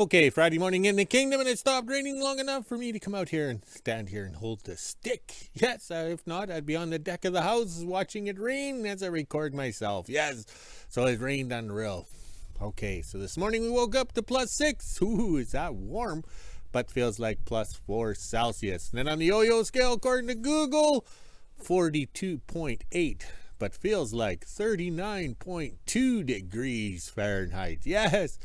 Okay, Friday morning in the kingdom, and it stopped raining long enough for me to come out here and stand here and hold the stick. Yes, if not, I'd be on the deck of the house watching it rain as I record myself. Yes, so it rained unreal. Okay, so this morning we woke up to +6. Ooh, is that warm? But feels like +4 Celsius. And then on the yo-yo scale, according to Google, 42.8. But feels like 39.2 degrees Fahrenheit. Yes.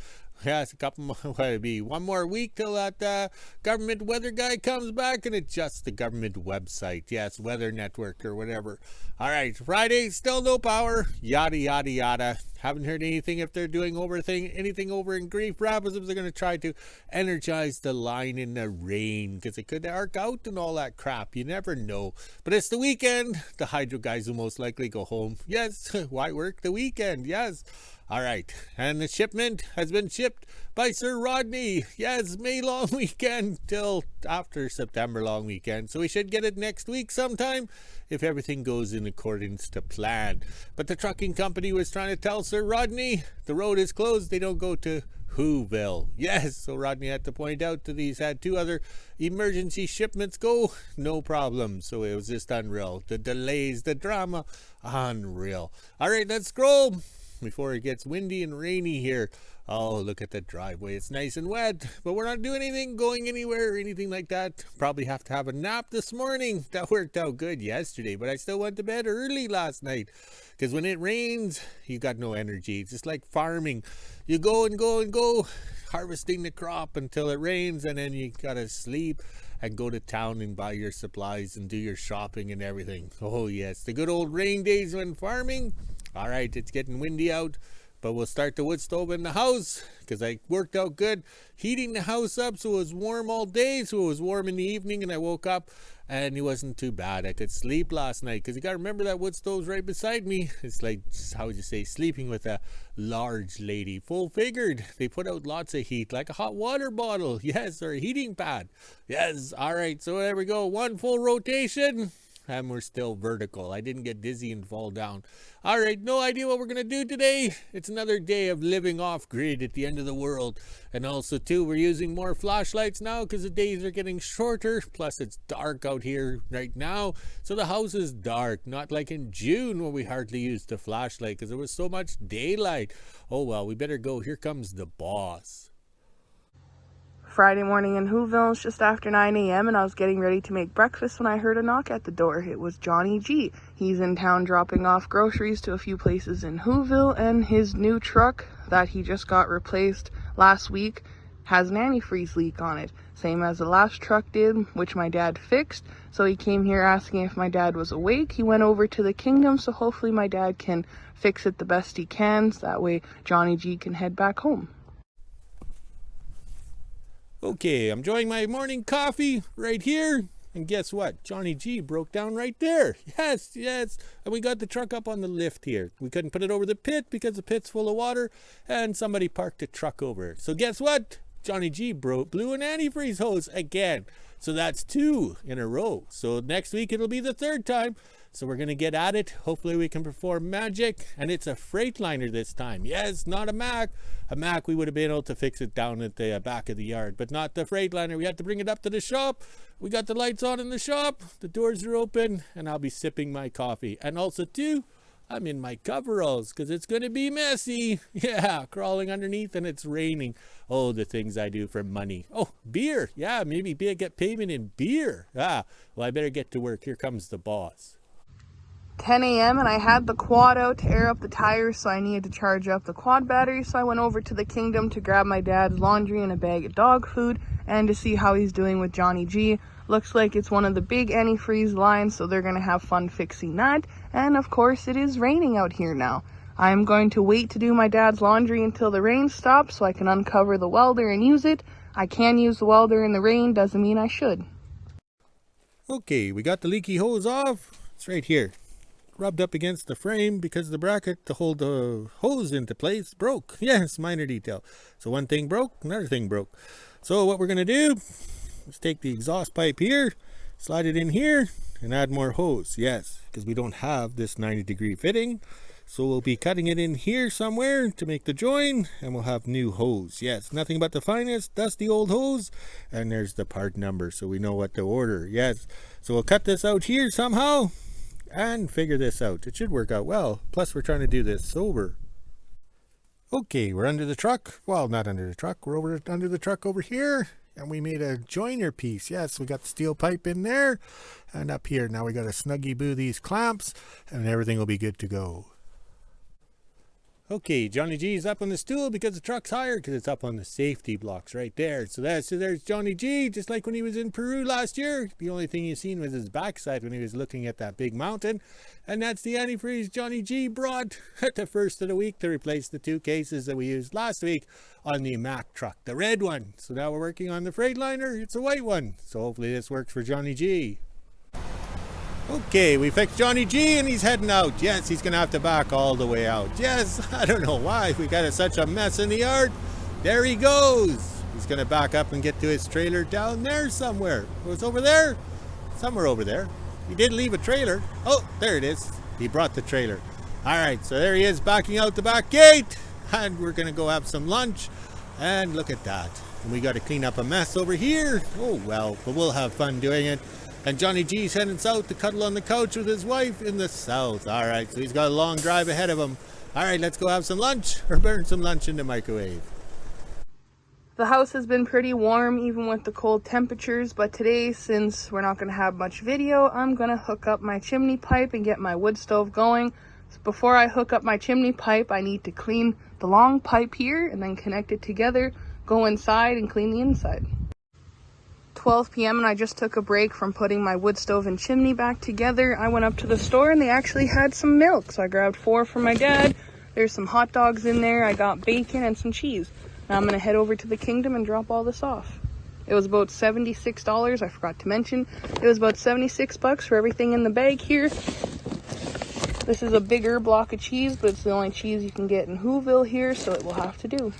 Yes, a couple more, what it'd be one more week till that government weather guy comes back and adjusts the government website. Yes, Weather Network or whatever. All right, Friday, still no power. Yada, yada, yada. Haven't heard anything if they're doing anything over in Grief Rapids, if they're going to try to energize the line in the rain, because it could arc out and all that crap. You never know. But it's the weekend. The hydro guys will most likely go home. Yes, why work the weekend? Yes. All right, and the shipment has been shipped by Sir Rodney. Yes, May long weekend till after September long weekend. So we should get it next week sometime if everything goes in accordance to plan. But the trucking company was trying to tell Sir Rodney the road is closed. They don't go to WHO-ville. Yes, so Rodney had to point out that he's had 2 other emergency shipments go. No problem. So it was just unreal. The delays, the drama, unreal. All right, let's scroll before it gets windy and rainy here. Oh, look at the driveway. It's nice and wet, but we're not doing anything, going anywhere or anything like that. Probably have to have a nap this morning. That worked out good yesterday, but I still went to bed early last night because when it rains, you got no energy. It's just like farming. You go and go and go, harvesting the crop until it rains, and then you gotta sleep and go to town and buy your supplies and do your shopping and everything. Oh yes, the good old rain days when farming. All right, it's getting windy out, but we'll start the wood stove in the house because I worked out good heating the house up so it was warm all day. So it was warm in the evening, and I woke up and it wasn't too bad. I could sleep last night because you got to remember that wood stove's right beside me. It's like, how would you say, sleeping with a large lady, full figured. They put out lots of heat like a hot water bottle. Yes, or a heating pad. Yes. All right, so there we go. 1 full rotation. And we're still vertical. I didn't get dizzy and fall down. All right, no idea what we're going to do today. It's another day of living off grid at the end of the world. And also, too, we're using more flashlights now because the days are getting shorter. Plus, it's dark out here right now. So the house is dark, not like in June when we hardly used the flashlight because there was so much daylight. Oh, well, we better go. Here comes the boss. Friday morning in WHO-ville, it's just after 9 a.m. and I was getting ready to make breakfast when I heard a knock at the door. It was Johnny G. He's in town dropping off groceries to a few places in WHO-ville, and his new truck that he just got replaced last week has an antifreeze leak on it, same as the last truck did, which my dad fixed. So he came here asking if my dad was awake. He went over to the kingdom, so hopefully my dad can fix it the best he can, so that way Johnny G can head back home. Okay, I'm enjoying my morning coffee right here. And guess what? Johnny G broke down right there. Yes, yes. And we got the truck up on the lift here. We couldn't put it over the pit because the pit's full of water. And somebody parked the truck over it. So guess what? Johnny G blew an antifreeze hose again. So that's 2 in a row. So next week it'll be the 3rd time. So we're going to get at it. Hopefully we can perform magic. And it's a Freightliner this time. Yes, not a Mack. A Mack, we would have been able to fix it down at the back of the yard. But not the Freightliner. We had to bring it up to the shop. We got the lights on in the shop. The doors are open. And I'll be sipping my coffee. And also, too, I'm in my coveralls because it's going to be messy. Yeah, crawling underneath and it's raining. Oh, the things I do for money. Oh, beer. Yeah, maybe get payment in beer. Well, I better get to work. Here comes the boss. 10 a.m. and I had the quad out to air up the tires, so I needed to charge up the quad battery. So I went over to the kingdom to grab my dad's laundry and a bag of dog food and to see how he's doing with Johnny G. Looks like it's one of the big antifreeze lines, so they're going to have fun fixing that. And of course, it is raining out here now. I'm going to wait to do my dad's laundry until the rain stops so I can uncover the welder and use it. I can use the welder in the rain, doesn't mean I should. Okay, we got the leaky hose off. It's right here. Rubbed up against the frame because the bracket to hold the hose into place broke. Yes, minor detail. So one thing broke, another thing broke. So what we're going to do is take the exhaust pipe here, slide it in here, and add more hose. Yes, because we don't have this 90-degree fitting. So we'll be cutting it in here somewhere to make the join, and we'll have new hose. Yes, nothing but the finest, dusty old hose. And there's the part number, so we know what to order. Yes, so we'll cut this out here somehow and figure this out. It should work out well. Plus, we're trying to do this sober. Okay, we're under the truck. Well, not under the truck. We're under the truck over here. And we made a joiner piece. Yes, we got the steel pipe in there. And up here, now we got to snuggy boo these clamps. And everything will be good to go. Okay, Johnny G is up on the stool because the truck's higher, because it's up on the safety blocks right there. So there's Johnny G, just like when he was in Peru last year. The only thing you seen was his backside when he was looking at that big mountain. And that's the antifreeze Johnny G brought at the first of the week to replace the 2 cases that we used last week on the Mack truck, the red one. So now we're working on the Freightliner. It's a white one. So hopefully this works for Johnny G. Okay, we fixed Johnny G and he's heading out. Yes, he's going to have to back all the way out. Yes, I don't know why. We got such a mess in the yard. There he goes. He's going to back up and get to his trailer down there somewhere. It was over there? Somewhere over there. He did leave a trailer. Oh, there it is. He brought the trailer. All right, so there he is backing out the back gate. And we're going to go have some lunch. And look at that. And we got to clean up a mess over here. Oh, well, but we'll have fun doing it. And Johnny G's heading south to cuddle on the couch with his wife in the south. All right, so he's got a long drive ahead of him. All right, let's go have some lunch or burn some lunch in the microwave. The house has been pretty warm even with the cold temperatures, but today, since we're not going to have much video, I'm going to hook up my chimney pipe and get my wood stove going. So before I hook up my chimney pipe, I need to clean the long pipe here and then connect it together, go inside and clean the inside. 12 p.m. and I just took a break from putting my wood stove and chimney back together. I went up to the store and they actually had some milk, so I grabbed 4 for my dad. There's some hot dogs in there. I got bacon and some cheese. Now I'm going to head over to the Kingdom and drop all this off. It was about $76. I forgot to mention. It was about 76 bucks for everything in the bag here. This is a bigger block of cheese, but it's the only cheese you can get in WHO-ville here, so it will have to do.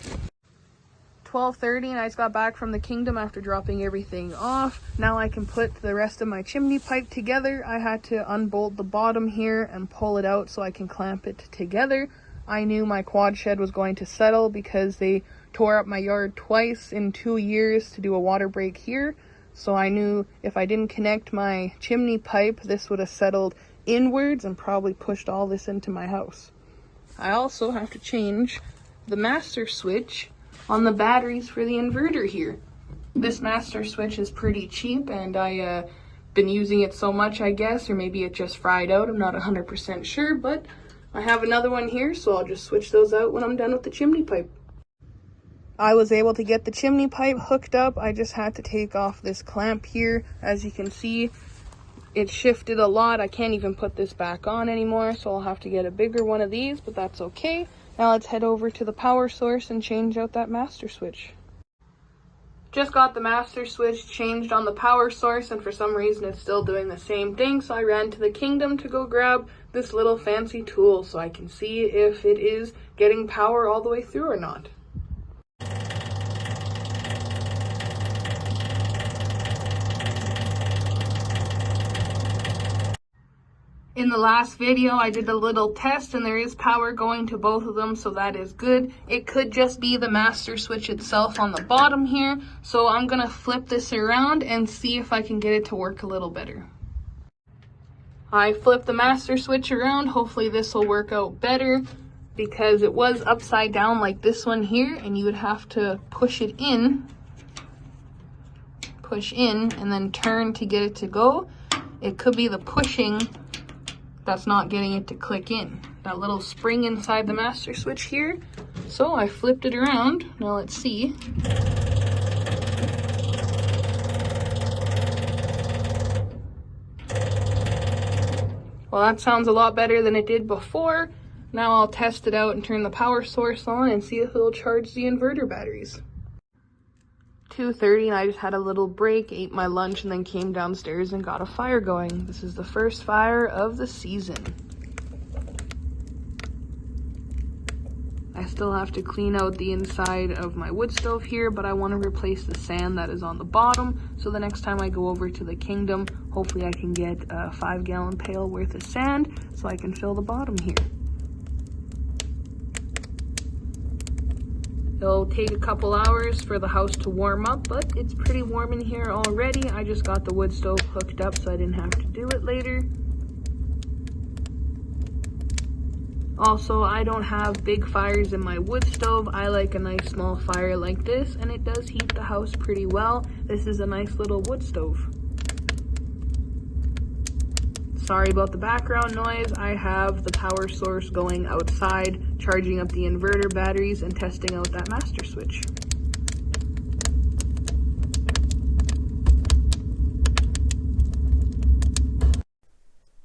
12:30 and I just got back from the Kingdom after dropping everything off. Now I can put the rest of my chimney pipe together. I had to unbolt the bottom here and pull it out so I can clamp it together. I knew my quad shed was going to settle because they tore up my yard twice in 2 years to do a water break here. So I knew if I didn't connect my chimney pipe, this would have settled inwards and probably pushed all this into my house. I also have to change the master switch on the batteries for the inverter here. This master switch is pretty cheap and I been using it so much, I guess, or maybe it just fried out. I'm not 100% sure, but I have another one here, so I'll just switch those out when I'm done with the chimney pipe. I was able to get the chimney pipe hooked up. I just had to take off this clamp here. As you can see, it shifted a lot. I can't even put this back on anymore, so I'll have to get a bigger one of these, but that's okay. Now let's head over to the power source and change out that master switch. Just got the master switch changed on the power source, and for some reason it's still doing the same thing, so I ran to the Kingdom to go grab this little fancy tool so I can see if it is getting power all the way through or not. In the last video, I did a little test and there is power going to both of them, so that is good. It could just be the master switch itself on the bottom here, so I'm gonna flip this around and see if I can get it to work a little better. I flipped the master switch around. Hopefully this will work out better because it was upside down like this one here, and you would have to push in, and then turn to get it to go. It could be the pushing that's not getting it to click in. That little spring inside the master switch here. So I flipped it around. Now let's see. Well, that sounds a lot better than it did before. Now I'll test it out and turn the power source on and see if it'll charge the inverter batteries. 2:30 and I just had a little break, ate my lunch, and then came downstairs and got a fire going. This is the first fire of the season. I still have to clean out the inside of my wood stove here, but I want to replace the sand that is on the bottom, so the next time I go over to the Kingdom, hopefully I can get a 5-gallon pail worth of sand so I can fill the bottom here. It'll take a couple hours for the house to warm up, but it's pretty warm in here already. I just got the wood stove hooked up so I didn't have to do it later. Also, I don't have big fires in my wood stove. I like a nice small fire like this, and it does heat the house pretty well. This is a nice little wood stove. Sorry about the background noise. I have the power source going outside, charging up the inverter batteries and testing out that master switch.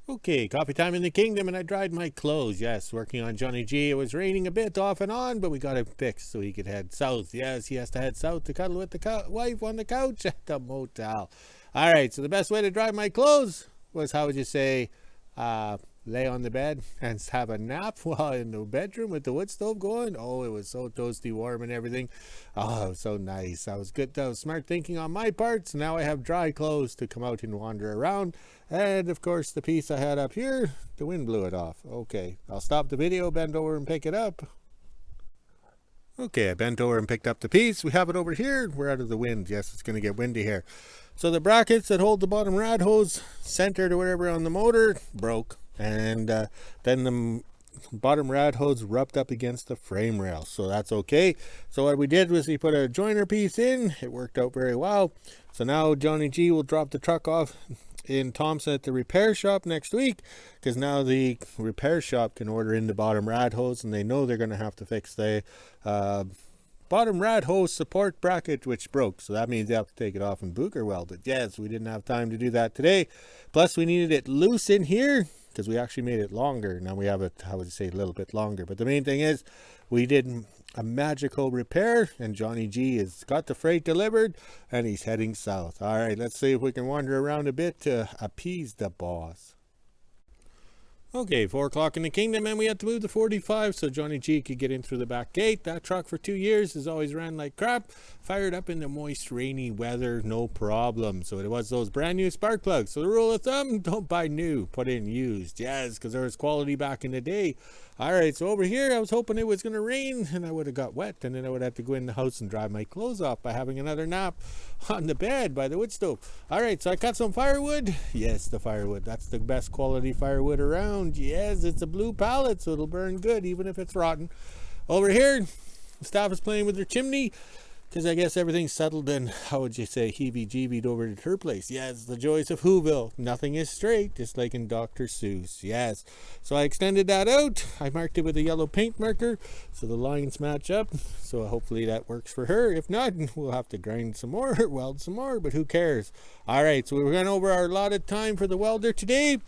Okay, coffee time in the kingdom, and I dried my clothes. Yes, working on Johnny G. It was raining a bit off and on, but we got it fixed so he could head south. Yes, he has to head south to cuddle with the wife on the couch at the motel. All right, so the best way to dry my clothes was, how would you say, lay on the bed and have a nap while in the bedroom with the wood stove going. Oh, it was so toasty warm and everything. Oh, it was so nice. That was good. That was smart thinking on my part. So now I have dry clothes to come out and wander around. And of course, the piece I had up here, the wind blew it off. Okay, I'll stop the video, bend over and pick it up. Okay, I bent over and picked up the piece. We have it over here. We're out of the wind. Yes, it's going to get windy here. So the brackets that hold the bottom rad hose centered or whatever on the motor broke. And then the bottom rad hose rubbed up against the frame rail. So that's okay. So what we did was we put a joiner piece in. It worked out very well. So now Johnny G will drop the truck off in Thompson at the repair shop next week, because now the repair shop can order in the bottom rad hose, and they know they're going to have to fix the bottom rad hose support bracket which broke. So that means they have to take it off and booger weld it. Yes, we didn't have time to do that today. Plus we needed it loose in here because we actually made it longer. Now we have it, how would you say, a little bit longer. But the main thing is we did a magical repair, and Johnny G has got the freight delivered and he's heading south. All right, let's see if we can wander around a bit to appease the boss. Okay, 4 o'clock in the kingdom, and we had to move the 45 so Johnny G could get in through the back gate. That truck for 2 years has always ran like crap. Fired up in the moist, rainy weather, no problem. So it was those brand new spark plugs. So the rule of thumb, don't buy new, put in used. Yes, because there was quality back in the day. All right, so over here, I was hoping it was going to rain and I would have got wet, and then I would have to go in the house and dry my clothes off by having another nap on the bed by the wood stove. All right, so I cut some firewood. Yes, the firewood. That's the best quality firewood around. Yes, it's a blue pallet, so it'll burn good even if it's rotten. Over here, the staff is playing with their chimney, because I guess everything's settled and, how would you say, heebie-jeebied over at her place. Yes, the joys of WHO-ville. Nothing is straight, just like in Dr. Seuss. Yes. So I extended that out. I marked it with a yellow paint marker so the lines match up. So hopefully that works for her. If not, we'll have to grind some more, weld some more, but who cares? All right, so we went over our allotted time for the welder today.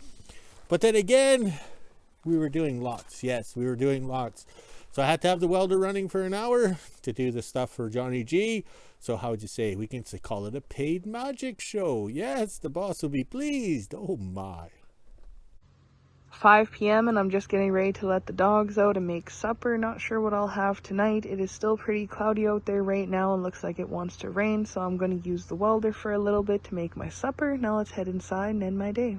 But then again, we were doing lots. Yes, we were doing lots. So I had to have the welder running for an hour to do the stuff for Johnny G. So how would you say? We can call it a paid magic show. Yes, the boss will be pleased. Oh my. 5 p.m. and I'm just getting ready to let the dogs out and make supper. Not sure what I'll have tonight. It is still pretty cloudy out there right now and looks like it wants to rain. So I'm going to use the welder for a little bit to make my supper. Now let's head inside and end my day.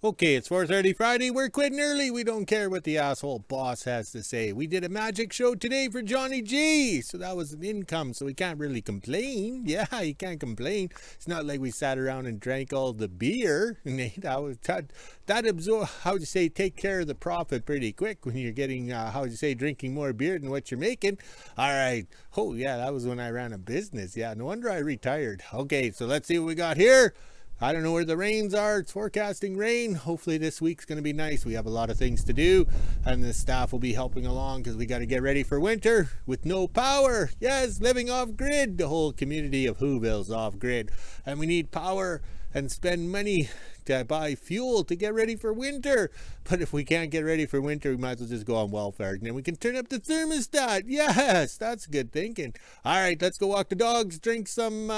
Okay, it's 4:30 Friday. We're quitting early. We don't care what the asshole boss has to say. We did a magic show today for Johnny G. So that was an income, so we can't really complain. Yeah, you can't complain. It's not like we sat around and drank all the beer. That absorb, how would you say, take care of the profit pretty quick when you're getting, how would you say, drinking more beer than what you're making. All right. Oh, yeah, that was when I ran a business. Yeah, no wonder I retired. Okay, so let's see what we got here. I don't know where the rains are. It's forecasting rain. Hopefully this week's going to be nice. We have a lot of things to do, and the staff will be helping along because we got to get ready for winter with no power. Yes, living off grid. The whole community of WHO-ville's off grid, and we need power and spend money to buy fuel to get ready for winter. But if we can't get ready for winter, we might as well just go on welfare, and then we can turn up the thermostat. Yes, that's good thinking. All right, let's go walk the dogs, drink some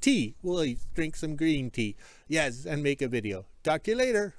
tea. We'll drink some green tea. Yes, and make a video. Talk to you later.